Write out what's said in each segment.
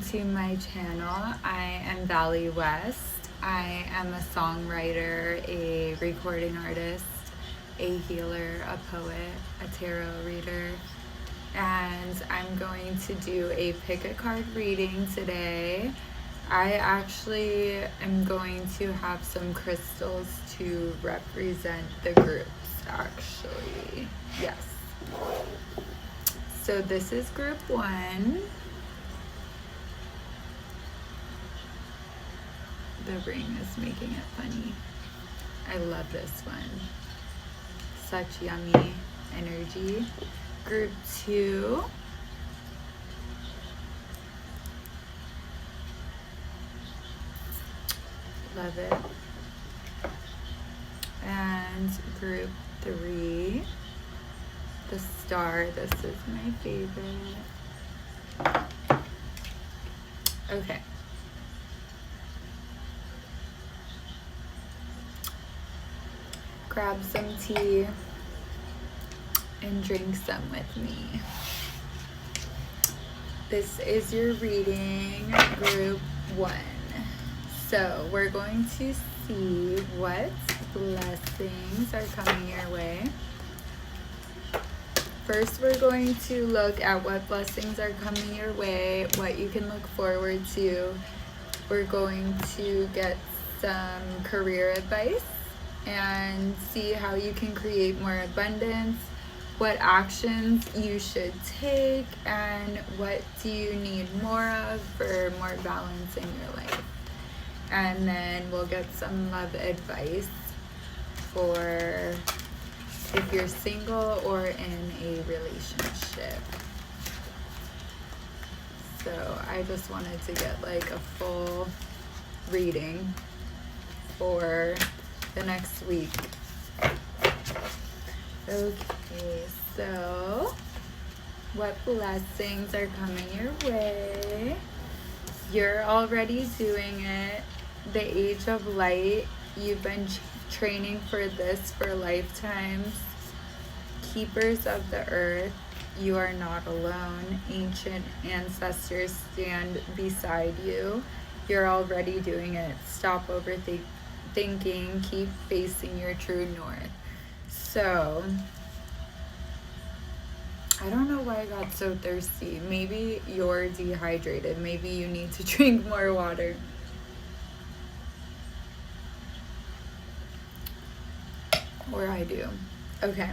to my channel. I am Valley West. I am a songwriter, a recording artist, a healer, a poet, a tarot reader, and I'm going to do a pick a card reading today. I actually am going to have some crystals to represent the groups, actually. Yes. So this is group 1. The ring is making it funny. I love this one. Such yummy energy. Group 2. Love it. And group 3. The star. This is my favorite. Okay. Grab some tea and drink some with me. This is your reading, group 1. So we're going to see what blessings are coming your way. First, we're going to look at what blessings are coming your way, what you can look forward to. We're going to get some career advice and see how you can create more abundance, what actions you should take, and what do you need more of for more balance in your life. And then we'll get some love advice for if you're single or in a relationship. So I just wanted to get like a full reading for the next week. Okay, so what blessings are coming your way? You're already doing it. The age of light, you've been training for this for lifetimes. Keepers of the earth, you are not alone. Ancient ancestors stand beside you. You're already doing it. Stop overthinking. Keep facing your true north. So, I don't know why I got so thirsty. Maybe you're dehydrated. Maybe you need to drink more water. Or I do. Okay.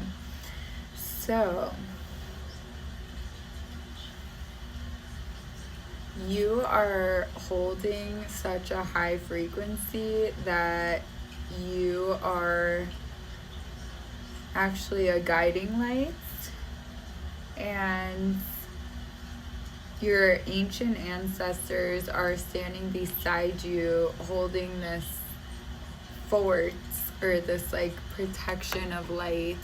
So, you are holding such a high frequency that you are actually a guiding light, and your ancient ancestors are standing beside you holding this fort or this like protection of light.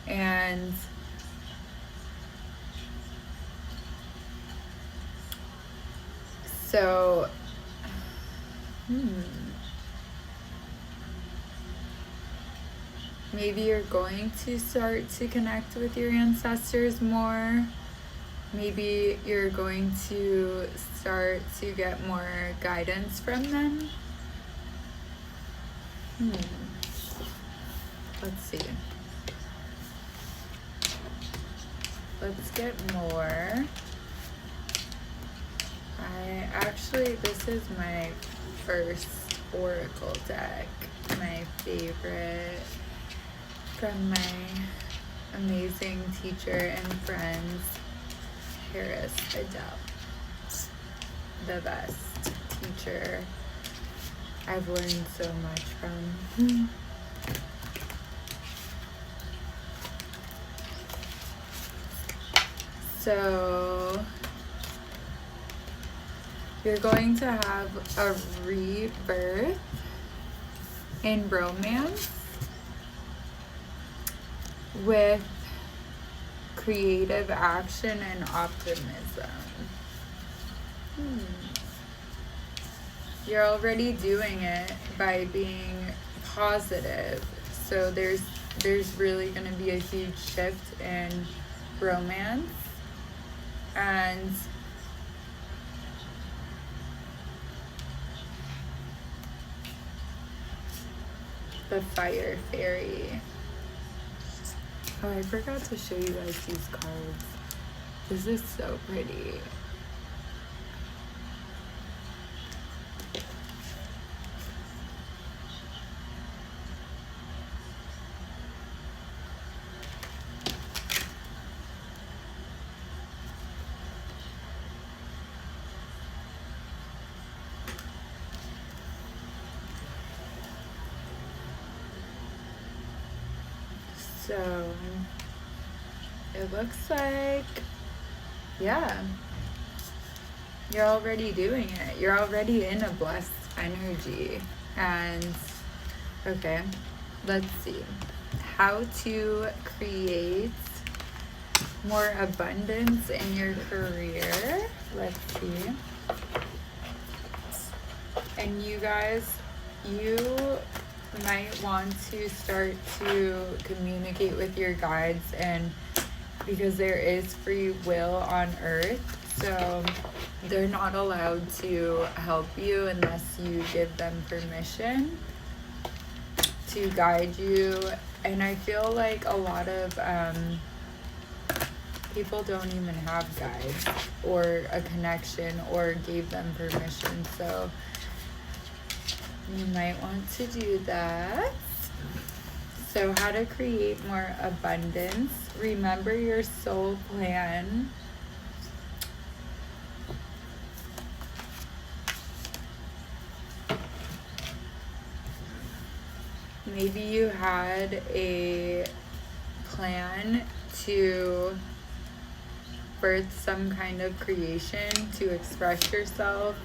And so maybe you're going to start to connect with your ancestors more. Maybe you're going to start to get more guidance from them. Let's see. Let's get more. This is my first oracle deck, my favorite, from my amazing teacher and friends, Harris Adele. The best teacher I've learned so much from. So you're going to have a rebirth in romance with creative action and optimism. You're already doing it by being positive. So there's really going to be a huge shift in romance. And the fire fairy. Oh, I forgot to show you guys these cards. This is so pretty. So it looks like, yeah, you're already doing it. You're already in a blessed energy. And okay, let's see how to create more abundance in your career. Let's see. And you guys, you might want to start to communicate with your guides, and because there is free will on earth, so they're not allowed to help you unless you give them permission to guide you. And I feel like a lot of people don't even have guides or a connection or gave them permission, so you might want to do that. So how to create more abundance. Remember your soul plan. Maybe you had a plan to birth some kind of creation, to express yourself.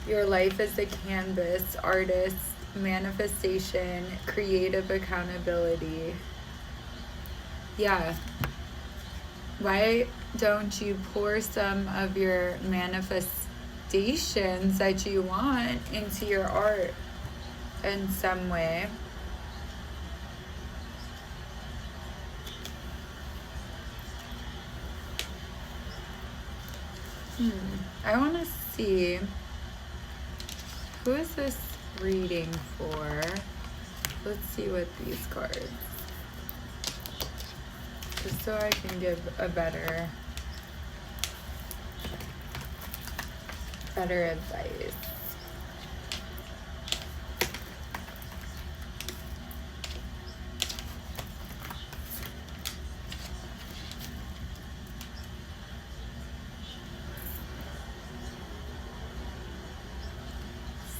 Your life is a canvas, artist, manifestation, creative accountability. Yeah. Why don't you pour some of your manifestations that you want into your art in some way? I want to see, who is this reading for? Let's see what these cards, just so I can give a better advice.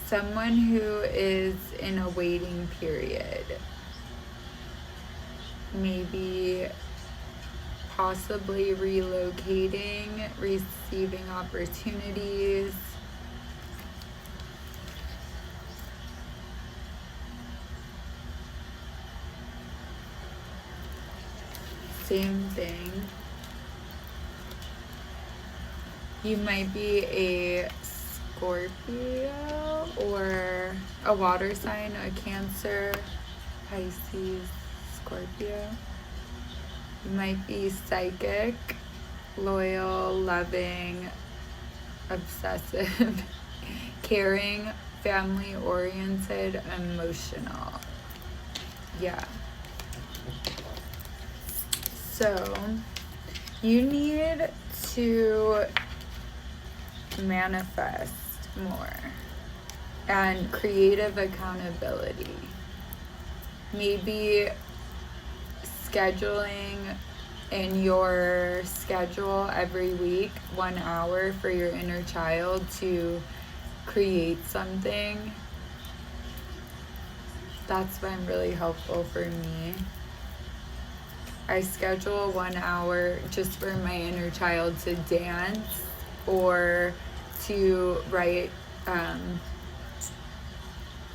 Someone who is in a waiting period, maybe possibly relocating, receiving opportunities. Same thing. You might be a Scorpio or a water sign, a Cancer, Pisces, Scorpio. You might be psychic, loyal, loving, obsessive, caring, family-oriented, emotional. Yeah. So you need to manifest more and creative accountability. Maybe scheduling in your schedule every week 1 hour for your inner child to create something. That's been really helpful for me. I schedule 1 hour just for my inner child to dance or to write.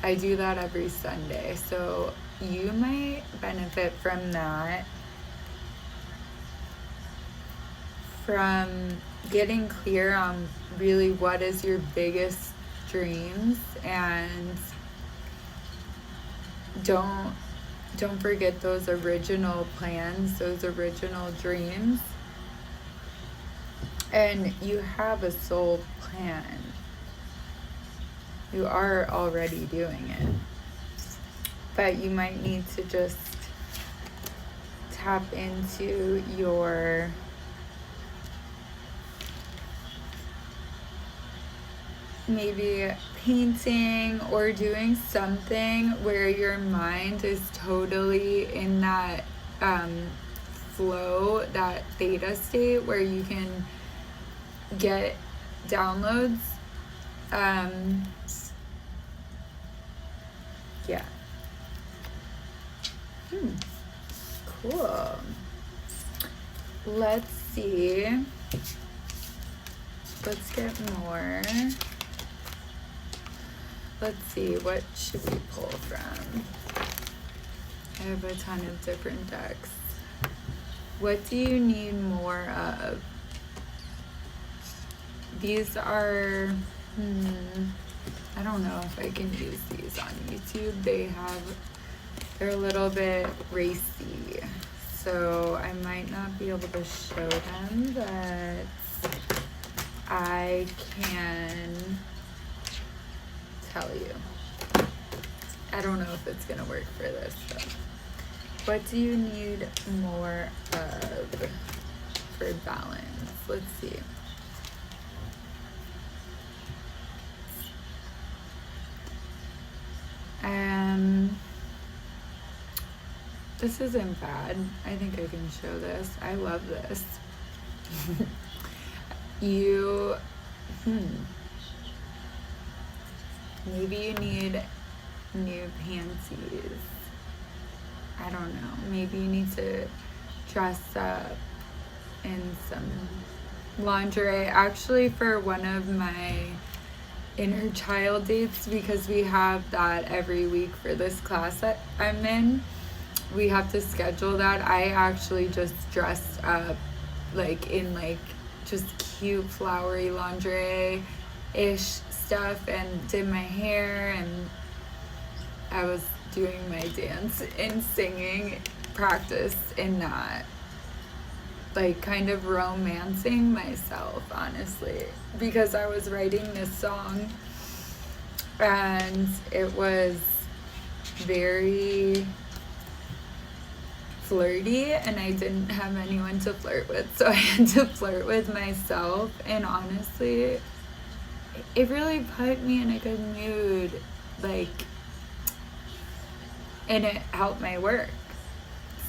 I do that every Sunday, so you might benefit from that, from getting clear on really what is your biggest dreams, and don't forget those original plans, those original dreams. And you have a soul plan. You are already doing it. but you might need to just tap into your maybe painting or doing something where your mind is totally in that flow, that theta state where you can get downloads. Yeah. Cool. Let's see. Let's get more. Let's see, what should we pull from? I have a ton of different decks. What do you need more of? These are, I don't know if I can use these on YouTube. They're a little bit racy, so I might not be able to show them, but I can tell you. I don't know if it's gonna work for this though. What do you need more of for balance? Let's see. This isn't bad. I think I can show this. I love this. Maybe you need new panties. I don't know. Maybe you need to dress up in some lingerie. Actually, for one of my inner child dates, because we have that every week for this class that I'm in, we have to schedule that. I actually just dressed up in just cute flowery lingerie-ish stuff and did my hair, and I was doing my dance and singing practice in that, kind of romancing myself, honestly, because I was writing this song and it was very flirty and I didn't have anyone to flirt with, so I had to flirt with myself, and honestly it really put me in a good mood, and it helped my work.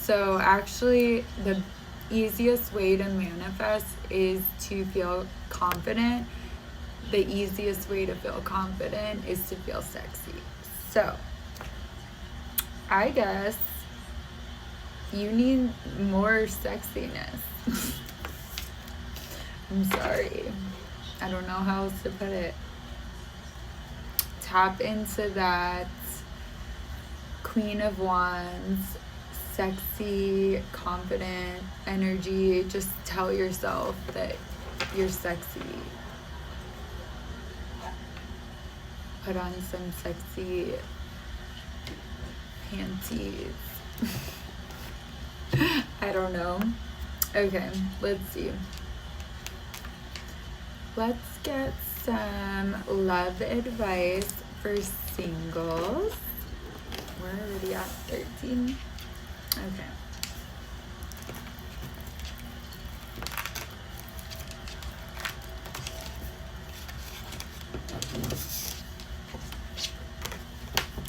So actually the easiest way to manifest is to feel confident. The easiest way to feel confident is to feel sexy. So I guess you need more sexiness. I'm sorry. I don't know how else to put it. Tap into that Queen of Wands, sexy, confident energy. Just tell yourself that you're sexy. Put on some sexy panties. I don't know. Okay, let's see. Let's get some love advice for singles. We're already at 13. Okay.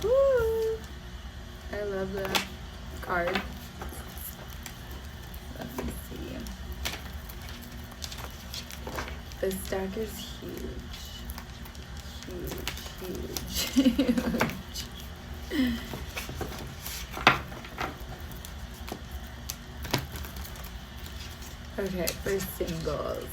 Woo! I love the card. Let me see. This deck is huge. Huge. Okay, for singles.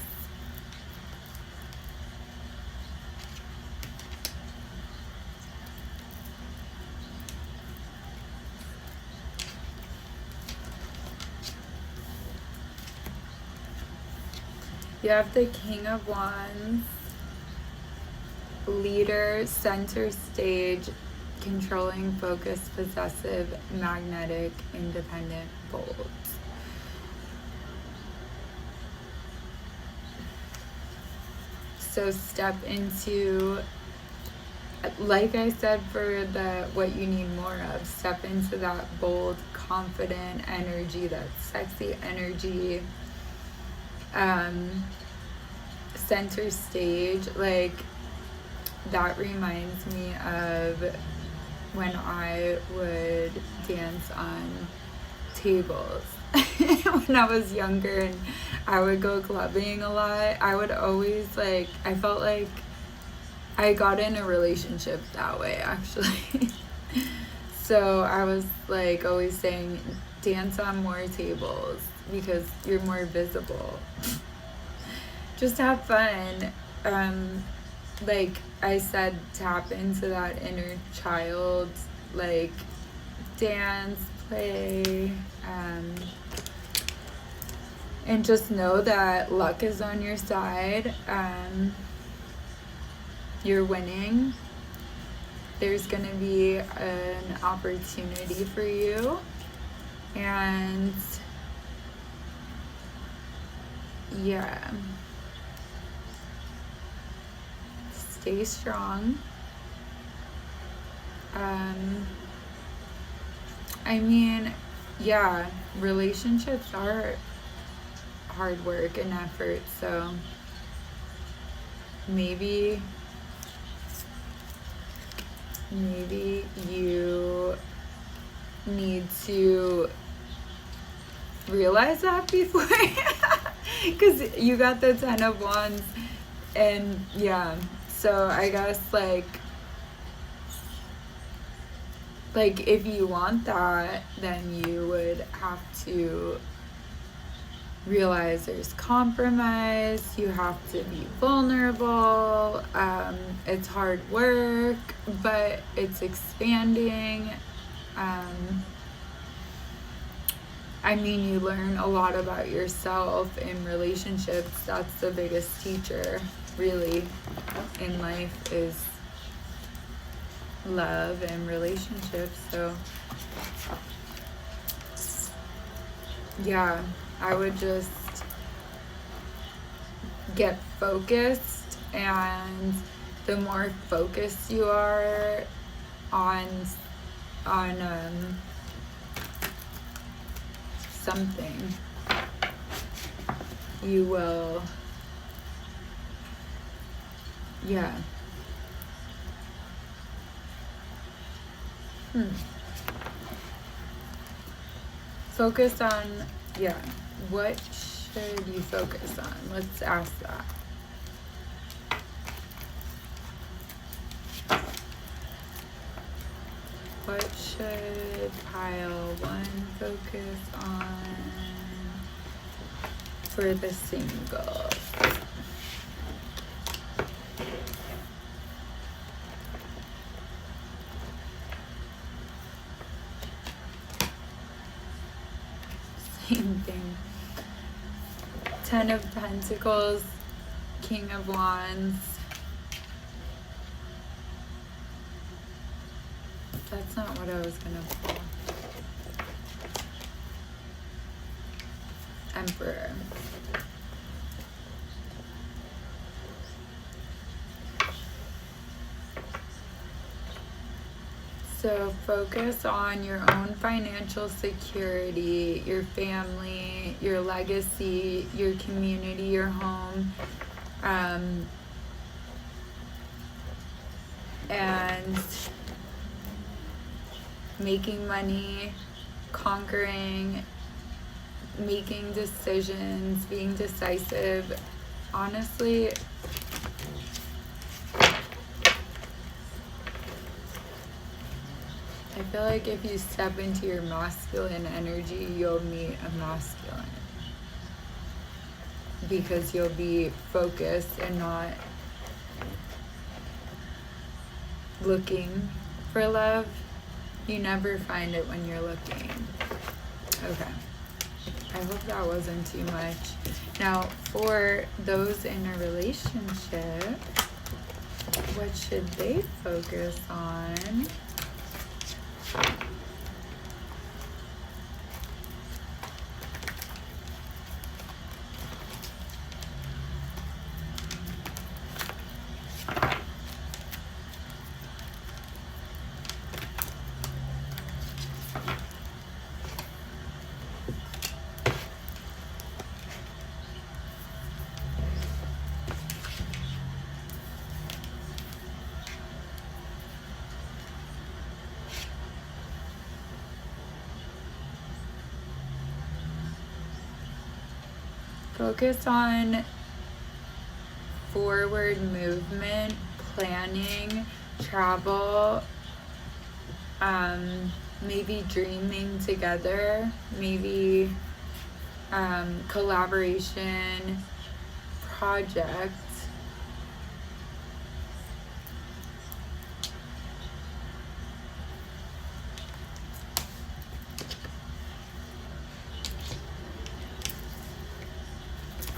You have the King of Wands, leader, center stage, controlling, focused, possessive, magnetic, independent, bold. So step into like I said, for the what you need more of, step into that bold, confident energy, that sexy energy, center stage. Like, that reminds me of when I would dance on tables when I was younger, and I would go clubbing a lot. I would always, like, I felt like I got in a relationship that way, actually. So I was, like, always saying, dance on more tables because you're more visible. Just have fun. Like I said, tap into that inner child, like, dance, play, and just know that luck is on your side. You're winning. There's gonna be an opportunity for you, and yeah, stay strong. I mean, yeah, relationships are hard work and effort, so maybe you need to realize that before, because you got the 10 of Wands, and yeah, so I guess, like if you want that, then you would have to realize there's compromise. You have to be vulnerable. It's hard work, but it's expanding. I mean, you learn a lot about yourself in relationships. That's the biggest teacher, really, in life, is love and relationships. So yeah, I would just get focused, and the more focused you are on something, you will, yeah. Focus on, yeah, what should you focus on? Let's ask that. What should pile 1 focus on for the single? Same thing. 10 of Pentacles, King of Wands. That's not what I was gonna pull. Emperor. So focus on your own financial security, your family, your legacy, your community, your home, and making money, conquering, making decisions, being decisive. Honestly, I feel like if you step into your masculine energy, you'll meet a masculine, because you'll be focused and not looking for love. You never find it when you're looking. Okay. I hope that wasn't too much. Now, for those in a relationship, what should they focus on? focus on forward movement, planning, travel, maybe dreaming together, maybe collaboration, project.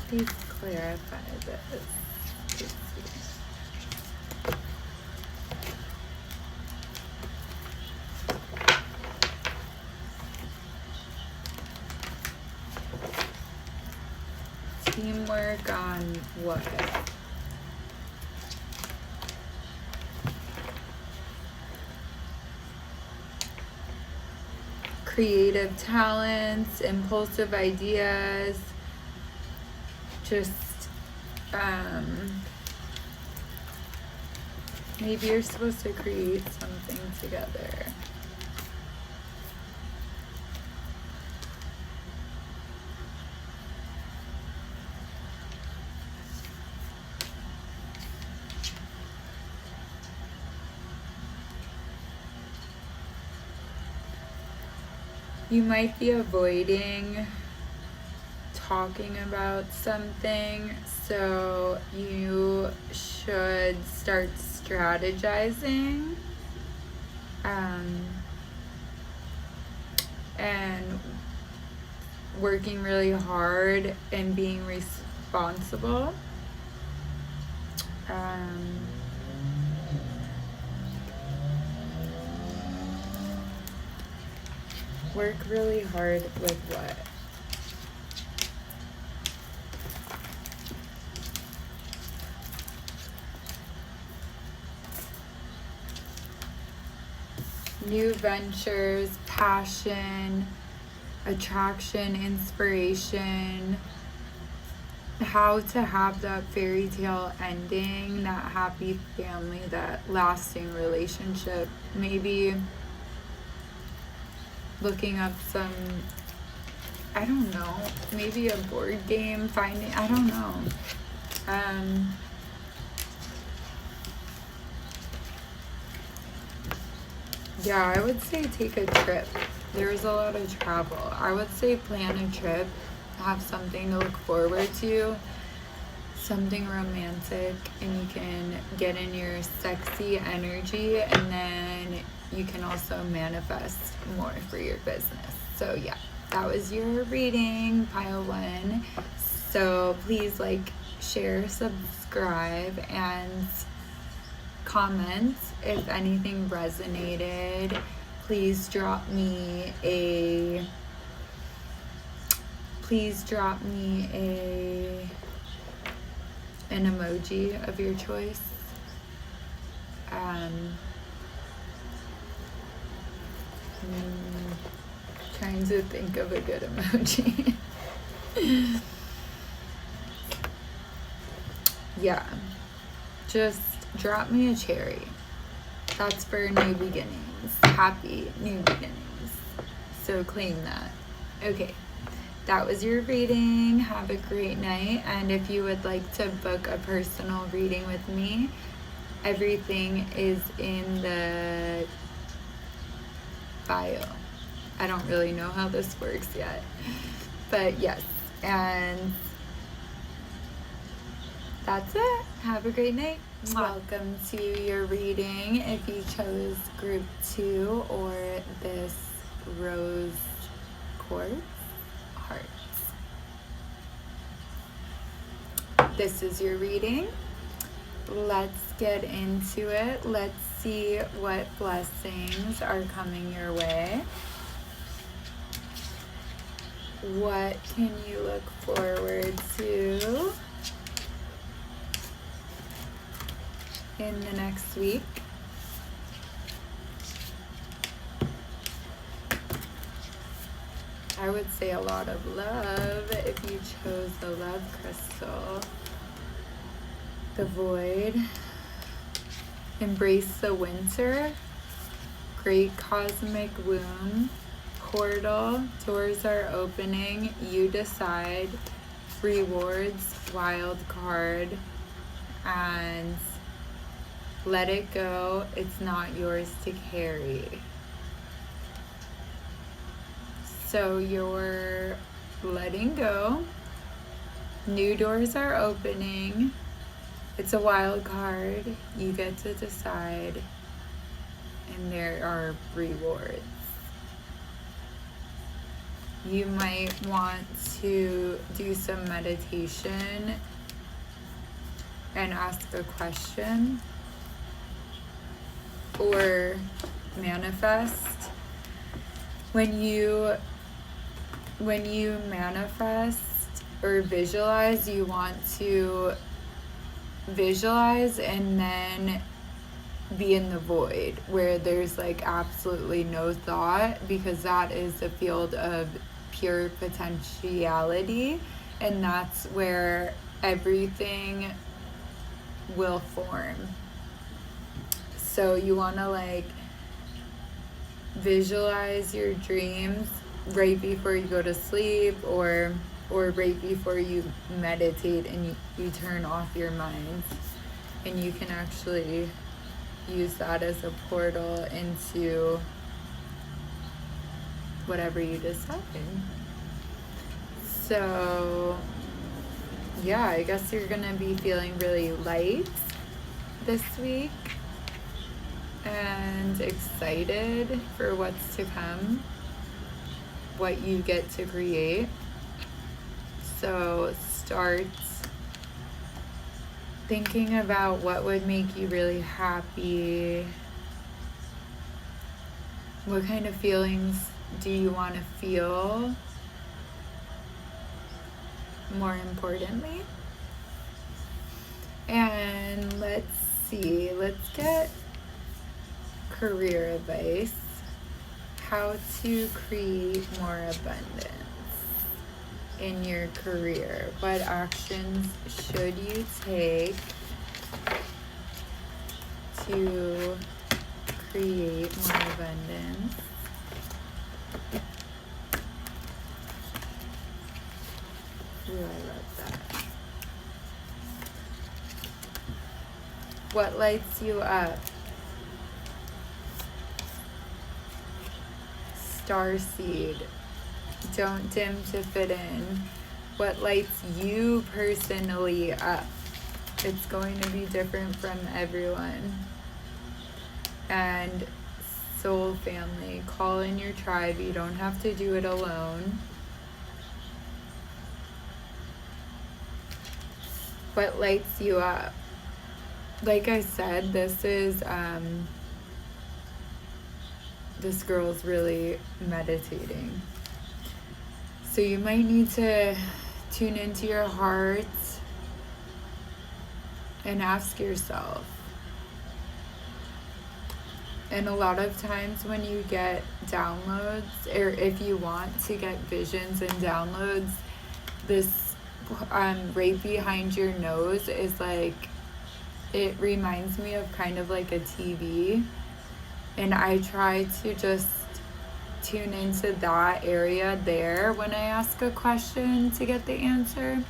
Please clarify this. Teamwork on what? Creative talents, impulsive ideas, just maybe you're supposed to create something together. You might be avoiding talking about something, so you should start strategizing and working really hard and being responsible. Work really hard with what? New ventures, passion, attraction, inspiration, how to have that fairy tale ending, that happy family, that lasting relationship. Maybe looking up some, I don't know, maybe a board game, finding, I don't know. Yeah, I would say take a trip. There's a lot of travel. I would say plan a trip, have something to look forward to, something romantic, and you can get in your sexy energy, and then you can also manifest more for your business. So yeah, that was your reading, pile 1. So please like, share, subscribe, and comment if anything resonated. Please drop me an emoji of your choice. Trying to think of a good emoji. Yeah, just drop me a cherry. That's for new beginnings. Happy new beginnings. So claim that. Okay, that was your reading. Have a great night. And if you would like to book a personal reading with me, everything is in the bio. I don't really know how this works yet, but yes. And that's it. Have a great night. Welcome to your reading. If you chose group 2 or this rose quartz hearts, this is your reading. Let's get into it. Let's see what blessings are coming your way. What can you look forward to in the next week? I would say a lot of love if you chose the love crystal. The void. Embrace the winter. Great cosmic womb. Portal. Doors are opening. You decide. rewards wild card, and let it go. It's not yours to carry. So you're letting go. New doors are opening. It's a wild card. You get to decide. And there are rewards. You might want to do some meditation and ask a question, or manifest. When you manifest or visualize, you want to visualize and then be in the void where there's like absolutely no thought, because that is the field of pure potentiality, and that's where everything will form. So you want to like visualize your dreams right before you go to sleep, or right before you meditate and you turn off your mind, and you can actually use that as a portal into whatever you decide. So yeah, I guess you're gonna be feeling really light this week and excited for what's to come, what you get to create. So start thinking about what would make you really happy. What kind of feelings do you want to feel? More importantly. And let's see, let's get career advice. How to create more abundance in your career. What actions should you take to create more abundance? Ooh, I love that. What lights you up? Starseed. Don't dim to fit in. What lights you personally up? It's going to be different from everyone. And soul family. Call in your tribe. You don't have to do it alone. What lights you up? Like I said, this girl's really meditating. So you might need to tune into your heart and ask yourself. And a lot of times when you get downloads, or if you want to get visions and downloads, this right behind your nose is like, it reminds me of kind of like a TV. And I try to just tune into that area there when I ask a question to get the answer.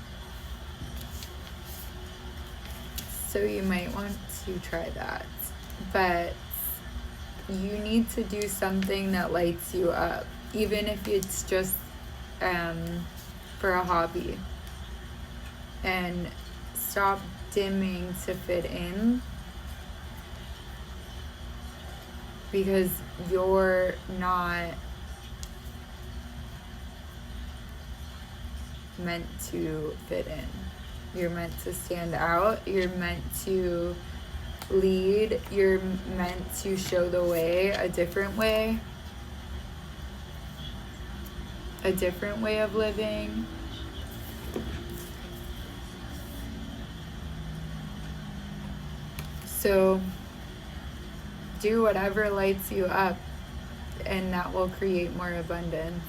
So you might want to try that. But you need to do something that lights you up, even if it's just for a hobby. And stop dimming to fit in, because you're not meant to fit in. You're meant to stand out. You're meant to lead. You're meant to show the way, a different way of living. So do whatever lights you up, and that will create more abundance.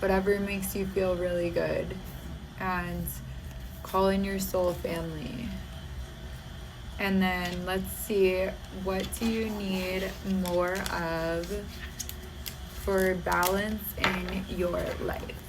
Whatever makes you feel really good. And call in your soul family. And then let's see, what do you need more of for balance in your life?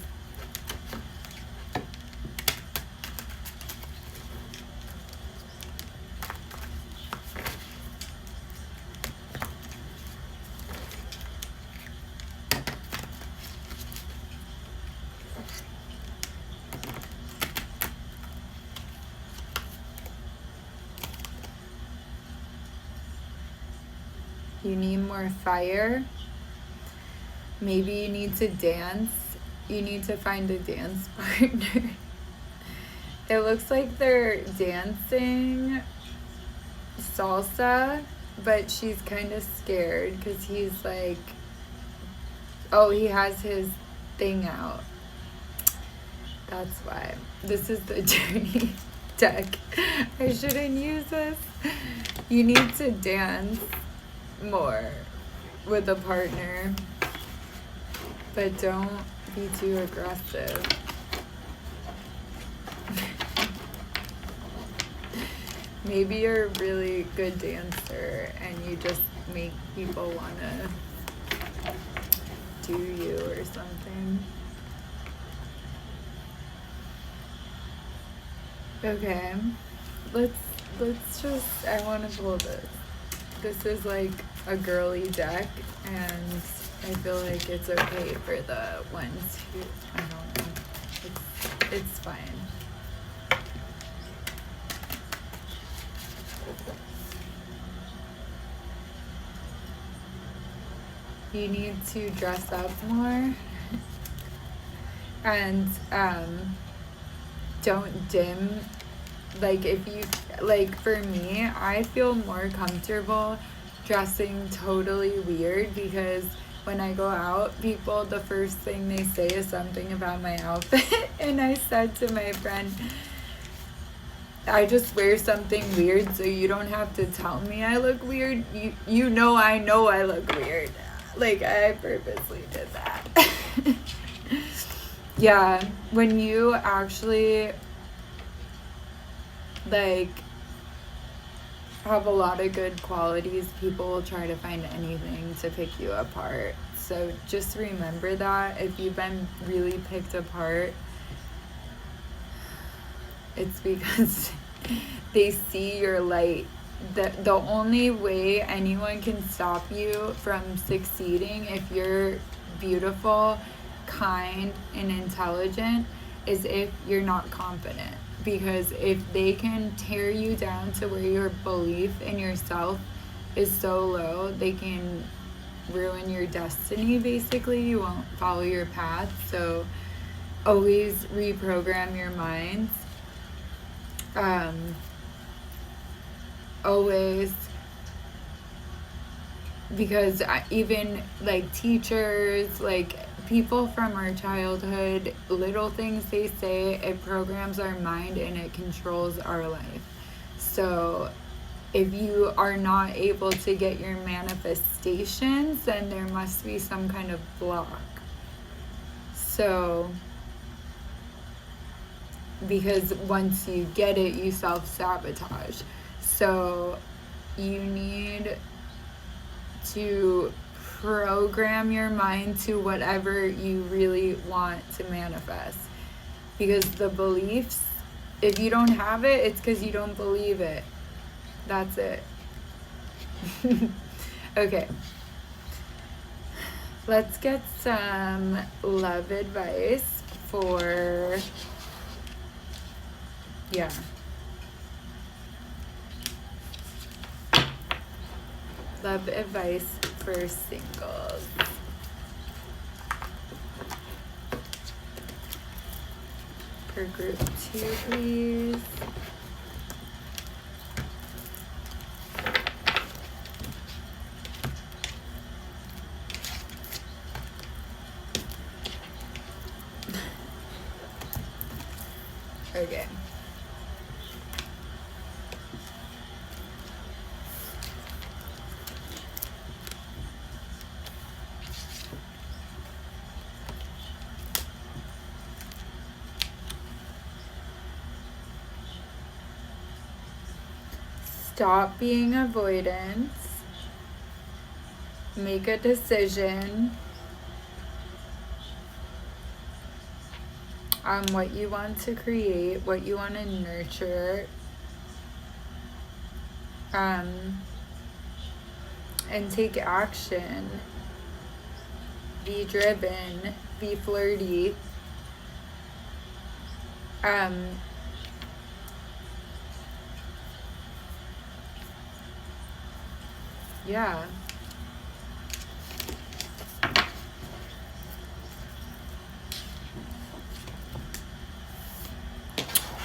You need more fire. Maybe you need to dance. You need to find a dance partner. It looks like they're dancing salsa, but she's kind of scared because he's like, oh, he has his thing out. That's why. This is the journey deck. I shouldn't use this. You need to dance more with a partner, but don't be too aggressive. Maybe you're a really good dancer and you just make people want to do you or something. Okay, let's just, I want to pull this. This is like a girly deck, and I feel like it's okay for the ones who, I don't know, it's fine. You need to dress up more, and don't dim. Like, if you, like, for me, I feel more comfortable dressing totally weird, because when I go out, people, the first thing they say is something about my outfit. And I said to my friend, I just wear something weird so you don't have to tell me I look weird. You know I look weird. Like, I purposely did that. Yeah, when you actually, like, have a lot of good qualities, people will try to find anything to pick you apart. So just remember that. If you've been really picked apart, it's because they see your light. The only way anyone can stop you from succeeding, if you're beautiful, kind, and intelligent, is if you're not confident. Because if they can tear you down to where your belief in yourself is so low, they can ruin your destiny, basically. You won't follow your path. So always reprogram your minds. Always, because even like teachers, like people from our childhood, little things they say, it programs our mind and it controls our life. So if you are not able to get your manifestations, then there must be some kind of block. So, because once you get it, you self-sabotage. So you need to program your mind to whatever you really want to manifest. Because the beliefs, if you don't have it, it's because you don't believe it. That's it. Okay. Let's get some love advice for, yeah. Love advice for singles. For group 2, please. Okay. Stop being avoidant. Make a decision on what you want to create, what you want to nurture. And take action. Be driven. Be flirty. Yeah.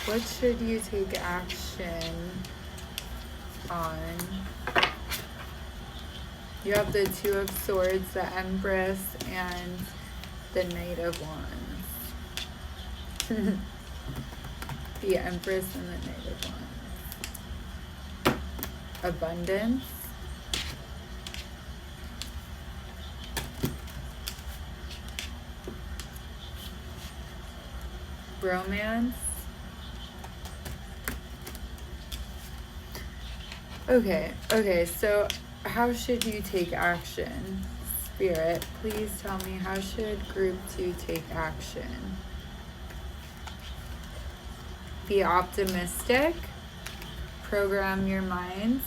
What should you take action on? You have the Two of Swords, the Empress, and the Knight of Wands. The Empress and the Knight of Wands. Abundance. Romance. Okay, so how should you take action? Spirit, please tell me, how should group 2 take action? Be optimistic. Program your minds.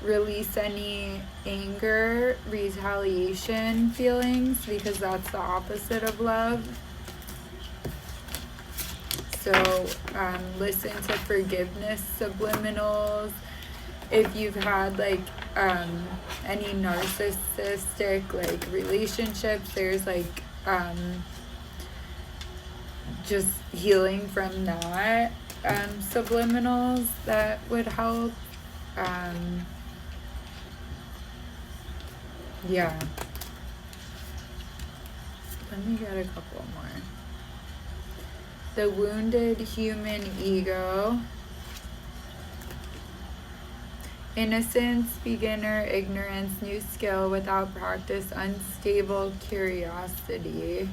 Release any anger, retaliation feelings, because that's the opposite of love. So listen to forgiveness subliminals. If you've had like any narcissistic like relationships, there's like just healing from that, subliminals that would help. Yeah. Let me get a couple more. The wounded human ego. Innocence, beginner, ignorance, new skill without practice, unstable curiosity.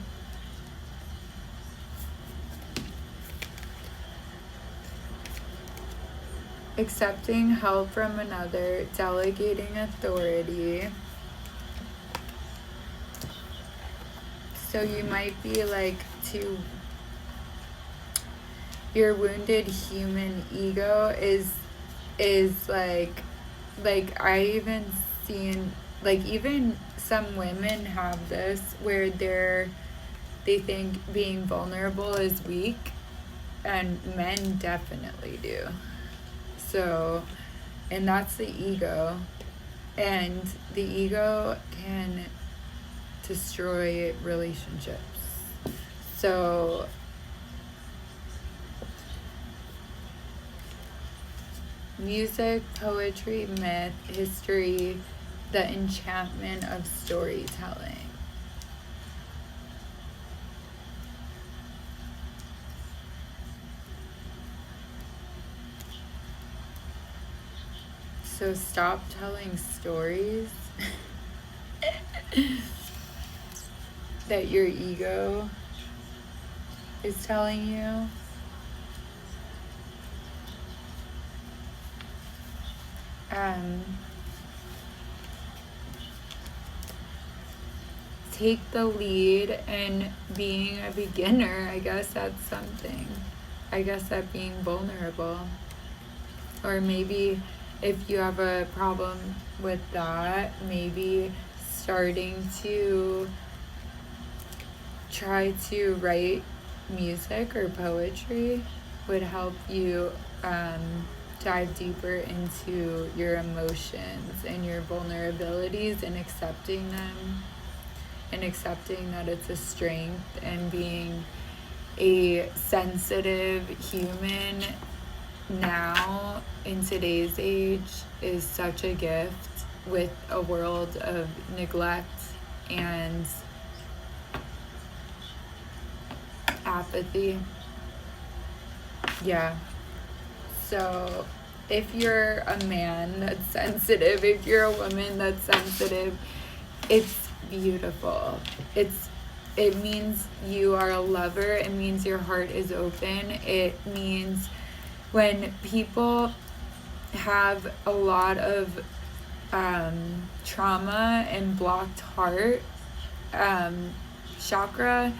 Accepting help from another, delegating authority. So you might be like your wounded human ego is like I even seen, like even some women have this where they think being vulnerable is weak, and men definitely do. So, and that's the ego, and the ego can destroy relationships. So music, poetry, myth, history, the enchantment of storytelling. So stop telling stories that your ego is telling you. Take the lead in being a beginner. I guess that's something. I guess that being vulnerable. Or maybe if you have a problem with that, maybe starting to try to write music or poetry would help you dive deeper into your emotions and your vulnerabilities, and accepting them, and accepting that it's a strength, and being a sensitive human now in today's age is such a gift, with a world of neglect and apathy. Yeah. So if you're a man that's sensitive, if you're a woman that's sensitive, it's beautiful. It means you are a lover. It means your heart is open. It means when people have a lot of trauma and blocked heart chakra,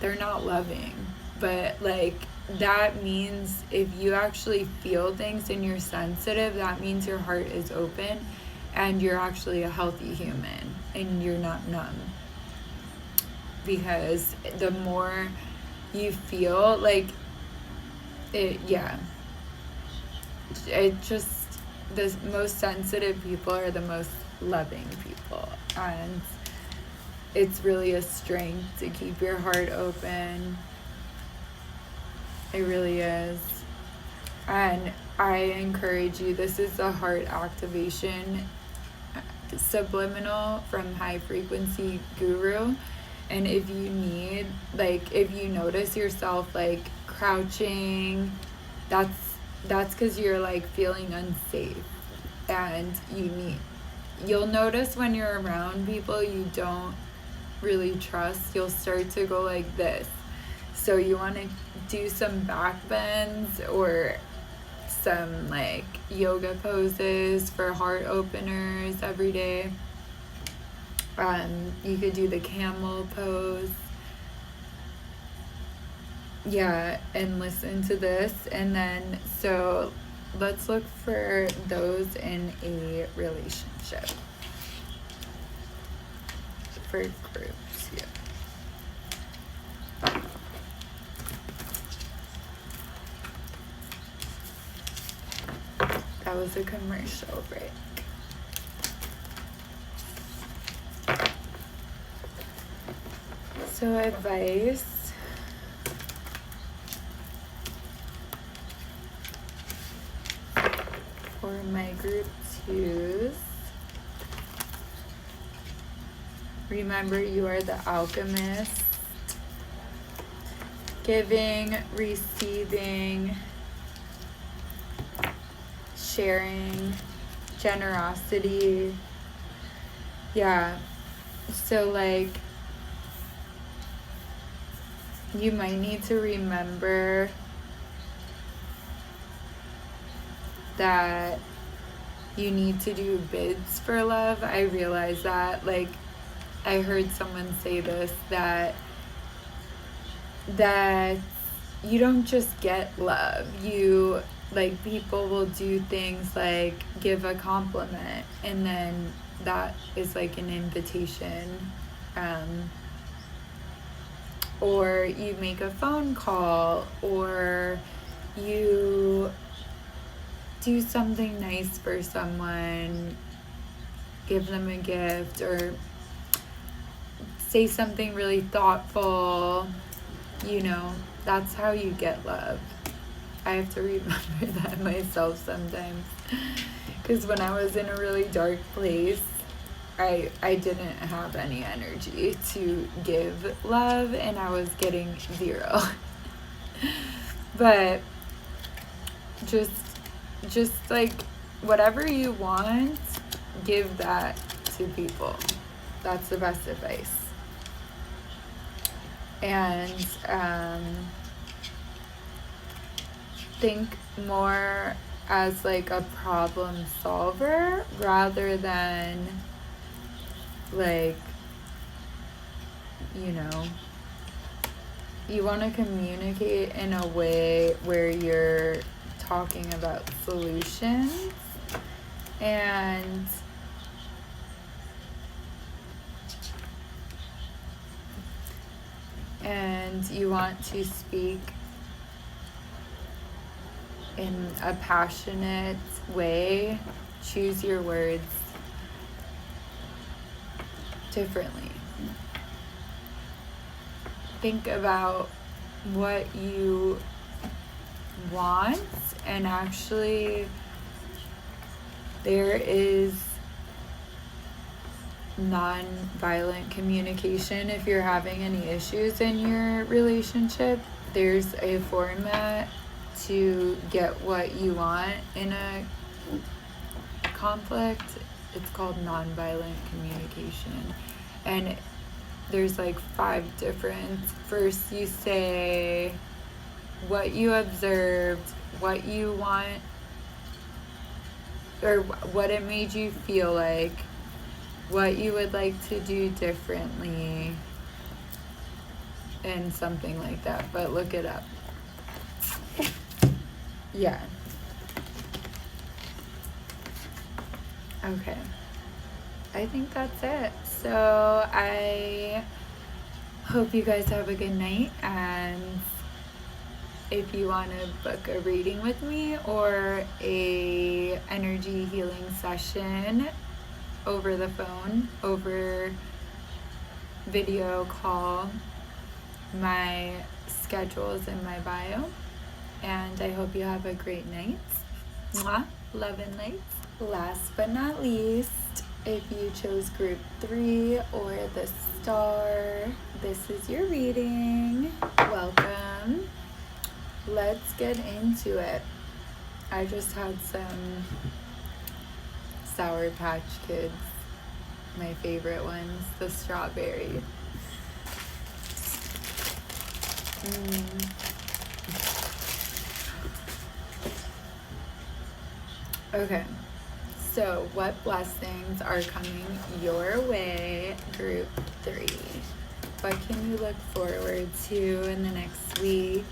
they're not loving. But like, that means if you actually feel things and you're sensitive, that means your heart is open and you're actually a healthy human and you're not numb. Because the more you feel like it, it just, the most sensitive people are the most loving people, and it's really a strength to keep your heart open It really is. And I encourage you, this is a heart activation subliminal from High Frequency Guru. And if you need, like, if you notice yourself like crouching, that's because you're like feeling unsafe, and you'll notice when you're around people you don't really trust, you'll start to go like this. So you want to do some back bends or some like yoga poses for heart openers every day. You could do the camel pose. Yeah, and listen to this. And then, so let's look for those in a relationship. For groups, yeah. That was a commercial break. So advice. For my group twos. Remember, you are the alchemist. Giving, receiving, sharing, generosity. Yeah. So like, you might need to remember that you need to do bids for love. I realize that, like, I heard someone say this, that you don't just get love. You, like, people will do things like give a compliment, and then that is like an invitation. Or you make a phone call, or you do something nice for someone, give them a gift, or say something really thoughtful. You know, that's how you get love. I have to remember that myself sometimes, because when I was in a really dark place, I didn't have any energy to give love, and I was getting zero. But just like whatever you want, give that to people. That's the best advice. And think more as like a problem solver rather than like, you know, you want to communicate in a way where you're talking about solutions, and you want to speak in a passionate way. Choose your words differently. Think about what you want, and actually there is non-violent communication. If you're having any issues in your relationship, there's a format to get what you want in a conflict. It's called non-violent communication, and there's like 5 different. First, you say what you observed, what you want, or what it made you feel like, what you would like to do differently, and something like that. But look it up. Yeah. Okay. I think that's it. So I hope you guys have a good night, and if you want to book a reading with me or a energy healing session over the phone, over video call, my schedule is in my bio. and I hope you have a great night. Mwah. Love and light. Last but not least, if you chose group 3 or the star, this is your reading. Welcome. Let's get into it. I just had some Sour Patch Kids, my favorite ones, the strawberry. Okay, so what blessings are coming your way, group 3? What can you look forward to in the next week?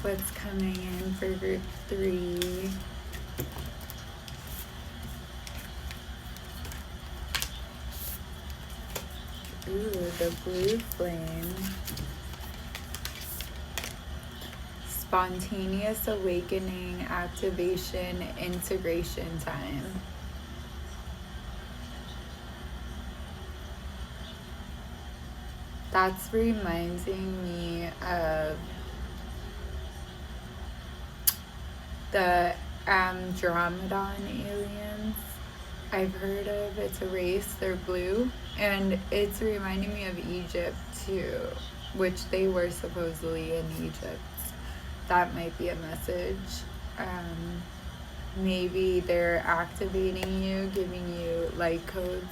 What's coming in for group 3? Ooh, the blue flame. Spontaneous awakening, activation, integration time. That's reminding me of the Andromedon aliens I've heard of. It's a race, they're blue, and it's reminding me of Egypt too, which they were supposedly in Egypt. That might be a message. Maybe they're activating you, giving you light codes.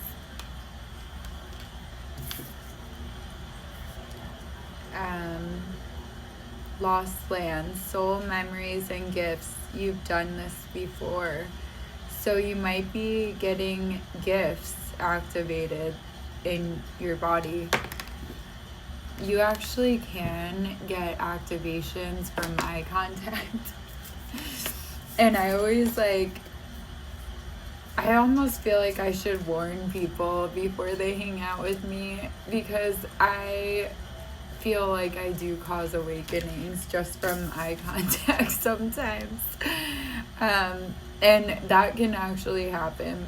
Lost lands, soul memories and gifts. You've done this before. So you might be getting gifts activated in your body. You actually can get activations from eye contact. And I always I almost feel like I should warn people before they hang out with me, because I feel like I do cause awakenings just from eye contact sometimes. And that can actually happen.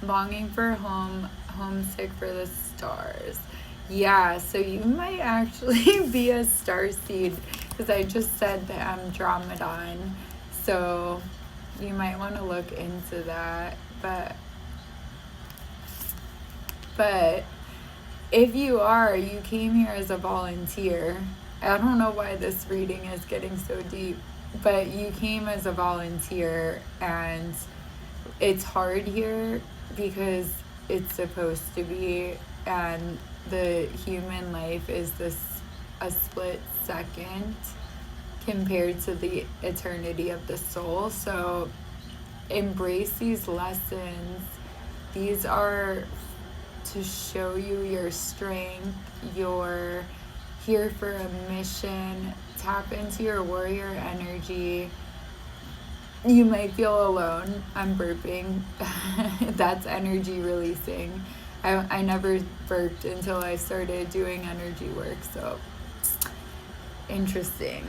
Longing for home, homesick for the stars. Yeah, so you might actually be a starseed, because I just said the Andromedon. So you might want to look into that. But if you are, you came here as a volunteer. I don't know why this reading is getting so deep, but you came as a volunteer, and it's hard here because it's supposed to be, and the human life is a split second compared to the eternity of the soul. So embrace these lessons. These are to show you your strength. You're here for a mission. Tap into your warrior energy. You might feel alone. I'm burping. That's energy releasing. I never burped until I started doing energy work, so interesting.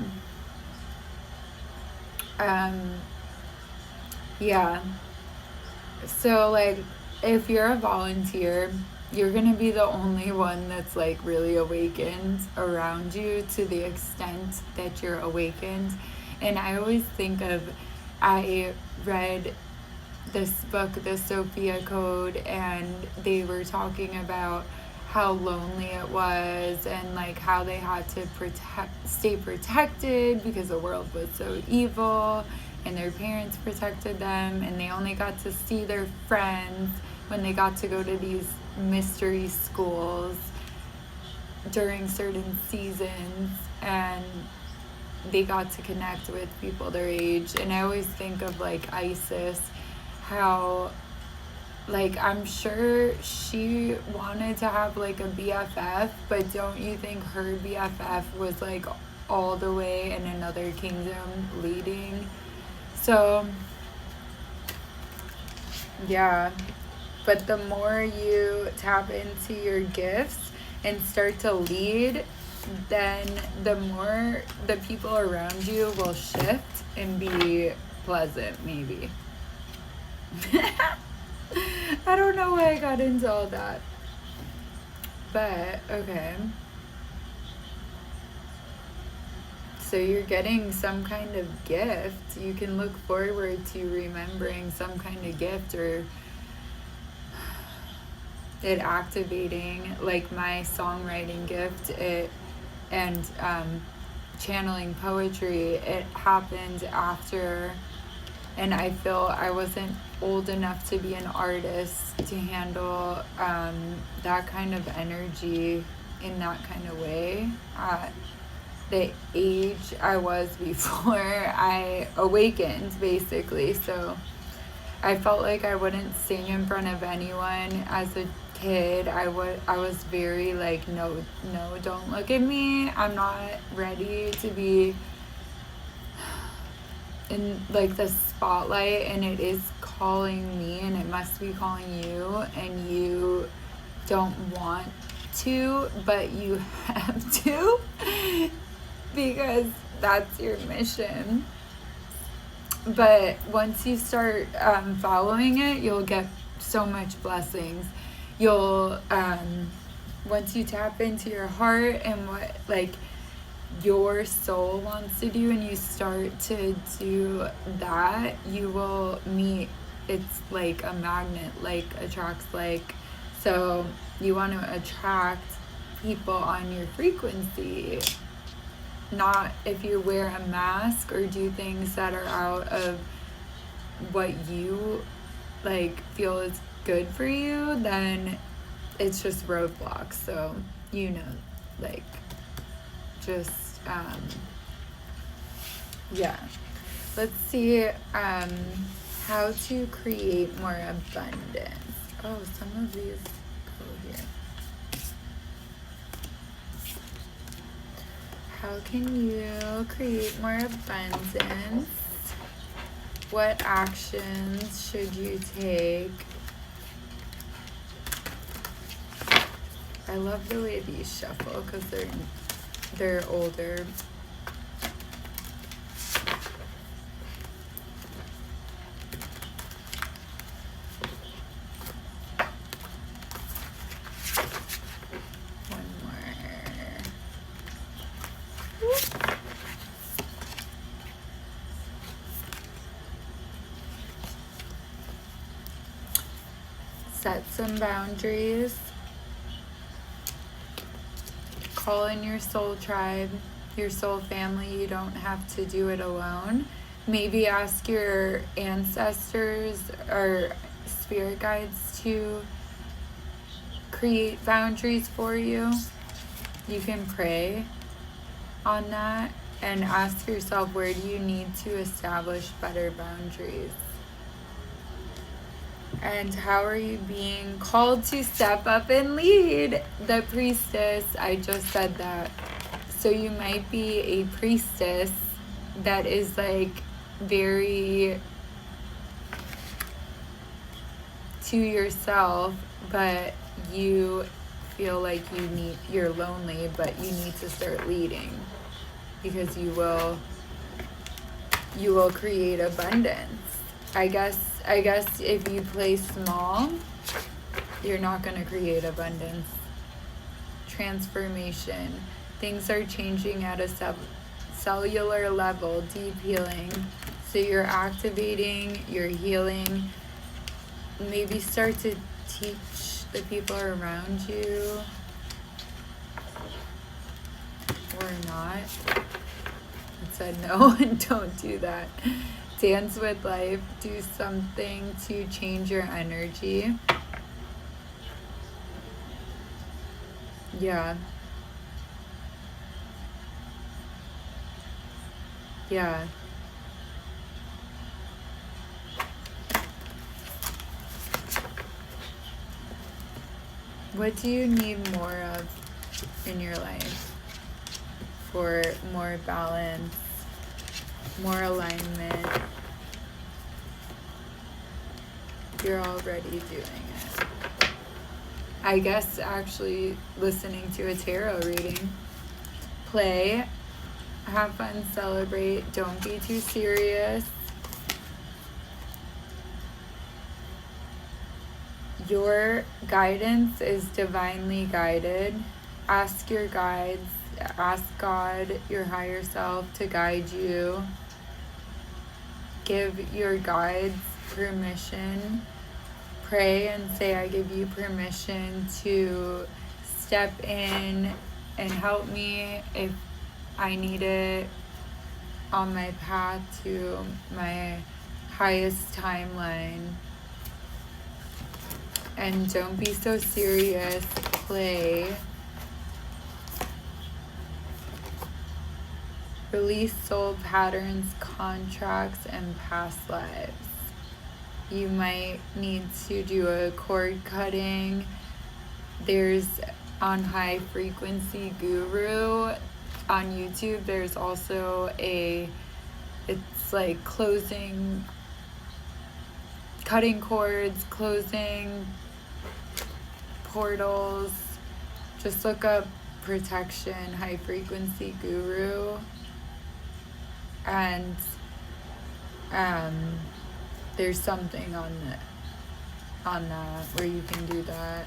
Yeah. So if you're a volunteer, you're gonna be the only one that's really awakened around you, to the extent that you're awakened. And I always think of, I read this book, The Sophia Code, and they were talking about how lonely it was, and how they had to stay protected because the world was so evil, and their parents protected them, and they only got to see their friends when they got to go to these mystery schools during certain seasons, and they got to connect with people their age. And I always think of Isis, how I'm sure she wanted to have a BFF, but don't you think her BFF was all the way in another kingdom leading? So yeah, but the more you tap into your gifts and start to lead, then the more the people around you will shift and be pleasant, maybe. I don't know why I got into all that. But, okay. So you're getting some kind of gift. You can look forward to remembering some kind of gift, or it activating, like my songwriting gift, and channeling poetry. It happened after, and I feel I wasn't old enough to be an artist to handle that kind of energy in that kind of way at the age I was before I awakened, basically. So I felt like I wouldn't sing in front of anyone as a kid. I was very like, no, don't look at me. I'm not ready to be in like the spotlight, and it is calling me, and it must be calling you, and you don't want to, but you have to because that's your mission. But once you start following it, you'll get so much blessings. You'll once you tap into your heart and what like your soul wants to do, and you start to do that, you will meet. It's like a magnet, like attracts like. So you want to attract people on your frequency, not if you wear a mask or do things that are out of what you like feel is good for you, then it's just roadblocks. So like just yeah, let's see how to create more abundance. Oh, some of these go here. How can you create more abundance? What actions should you take? I love the way these shuffle because they're older. Set some boundaries. Call in your soul tribe, your soul family. You don't have to do it alone. Maybe ask your ancestors or spirit guides to create boundaries for you. You can pray on that and ask yourself, where do you need to establish better boundaries? And how are you being called to step up and lead? The priestess, I just said that. So you might be a priestess that is like very to yourself, but you feel like you're lonely, but you need to start leading, because you will create abundance. I guess if you play small, you're not going to create abundance. Transformation. Things are changing at a cellular level, deep healing. So you're activating, you're healing. Maybe start to teach the people around you, or not. It said no, and don't do that. Dance with life. Do something to change your energy. Yeah. What do you need more of in your life for more balance, more alignment? You're already doing it. I guess actually listening to a tarot reading. Play, have fun, celebrate, don't be too serious. Your guidance is divinely guided. ask your guides, ask God, your higher self, to guide you. Give your guides permission. Pray and say, I give you permission to step in and help me if I need it on my path to my highest timeline. And don't be so serious. Play. Release soul patterns, contracts, and past lives. You might need to do a cord cutting. There's on High Frequency Guru on YouTube. There's also it's like cutting cords, closing portals. Just look up protection, High Frequency Guru. And there's something on that where you can do that.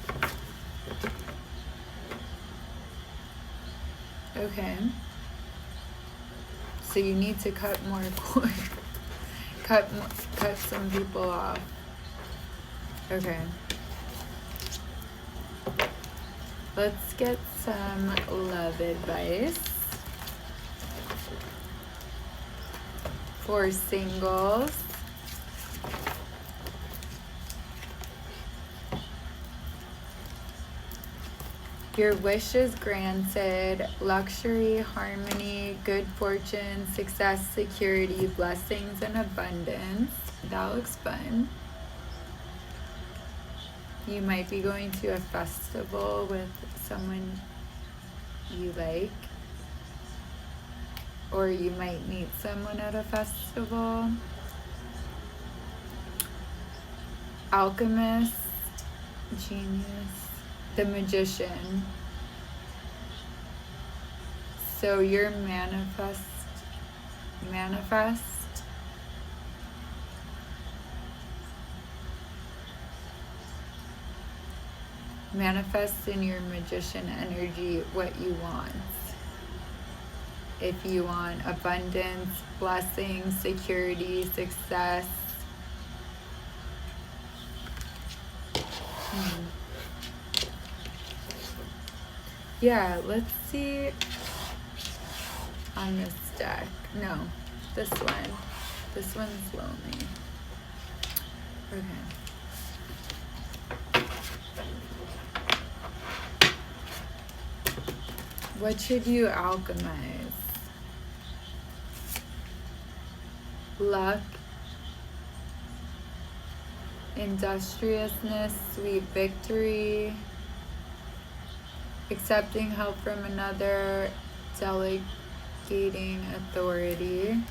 Okay. So you need to cut more cord. cut some people off. Okay. Let's get some love advice for singles. Your wish is granted. Luxury, harmony, good fortune, success, security, blessings, and abundance. That looks fun. You might be going to a festival with someone you like. Or you might meet someone at a festival. Alchemist, genius, the magician. So you're manifest in your magician energy what you want. If you want abundance, blessings, security, success. Yeah, let's see on this deck. No, this one. This one's lonely. Okay. What should you alchemize? Luck, industriousness, sweet victory, accepting help from another, delegating authority,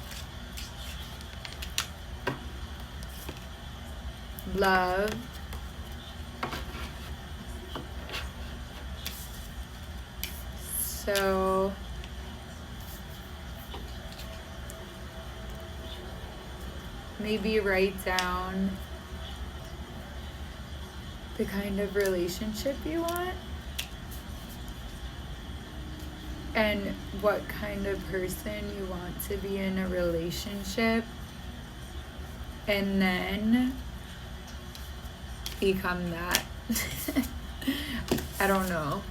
love, so maybe write down the kind of relationship you want and what kind of person you want to be in a relationship, and then become that. I don't know.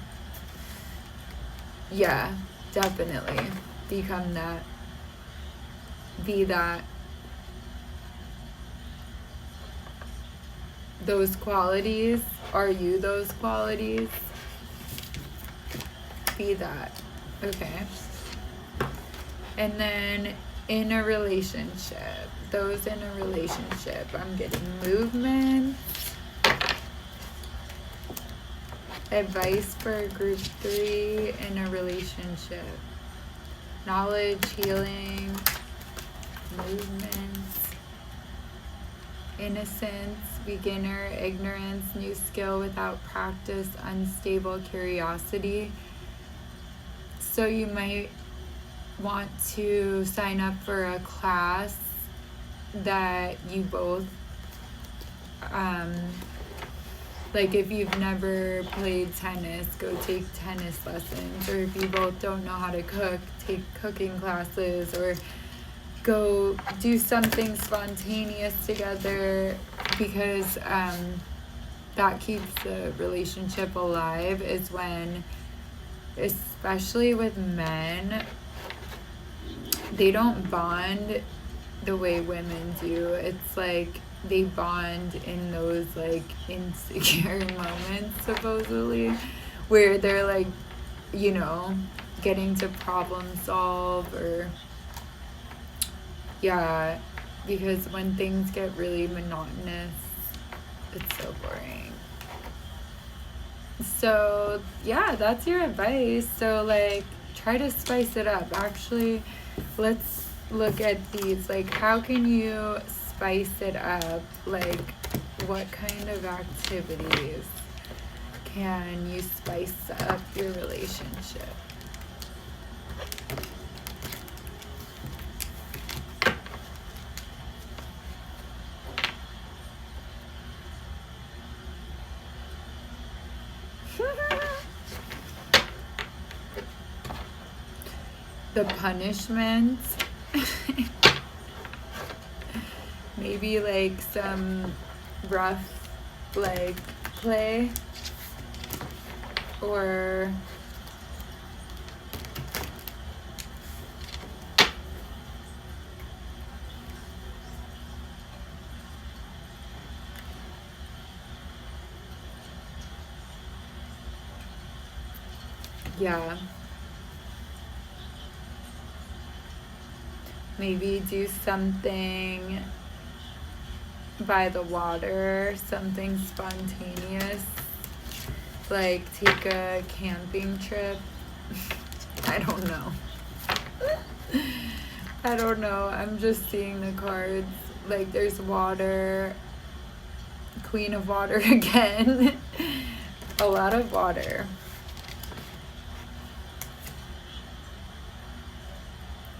Yeah, definitely become that. Be that. Those qualities. Are you those qualities? Be that. Okay. And then in a relationship. Those in a relationship. I'm getting movement. Advice for group 3 in a relationship. Knowledge, healing, movement. Innocence, beginner, ignorance, new skill without practice, unstable curiosity. So you might want to sign up for a class that you both Like if you've never played tennis, go take tennis lessons. Or if you both don't know how to cook, take cooking classes, or go do something spontaneous together, because that keeps the relationship alive. Is when, especially with men, they don't bond the way women do. It's like they bond in those like insecure moments, supposedly, where they're like, you know, getting to problem solve, or yeah, because when things get really monotonous, it's so boring. So yeah, that's your advice. So like, try to spice it up. Actually, let's look at these. Like, how can you spice it up? Like, what kind of activities can you spice up your relationship? The punishment. Maybe like some rough like play, or yeah, maybe do something by the water, something spontaneous, like take a camping trip. I don't know. I don't know. I'm just seeing the cards. Like, there's water, Queen of Water again. A lot of water.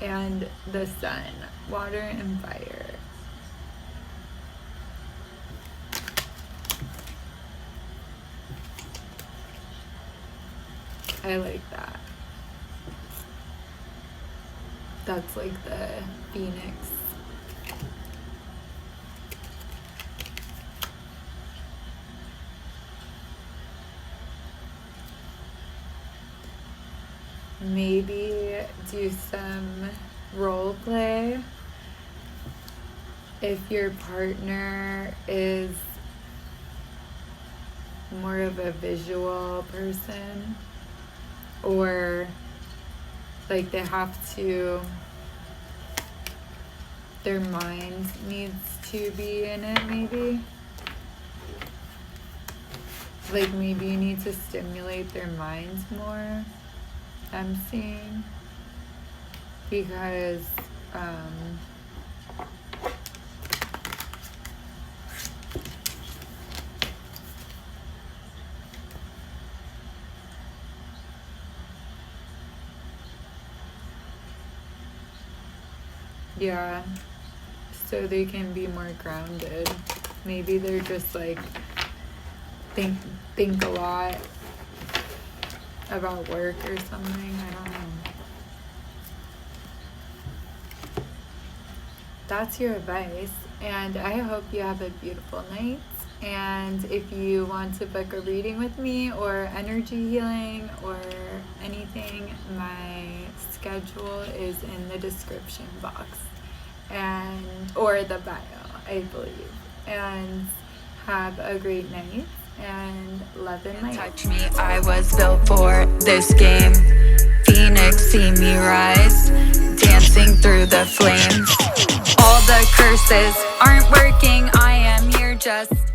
And the sun, water and fire. I like that. That's like the phoenix. Maybe do some role play. If your partner is more of a visual person, or like they have to, their mind needs to be in it, maybe. Like maybe you need to stimulate their minds more, I'm seeing, because yeah, so they can be more grounded. Maybe they're just like think a lot about work or something. I don't know. That's your advice, and I hope you have a beautiful night. And if you want to book a reading with me, or energy healing, or anything, my schedule is in the description box, and or the bio, I believe. And have a great night, and love and light. Touch me, I was built for this game. Phoenix, see me rise, dancing through the flames. All the curses aren't working, I am here just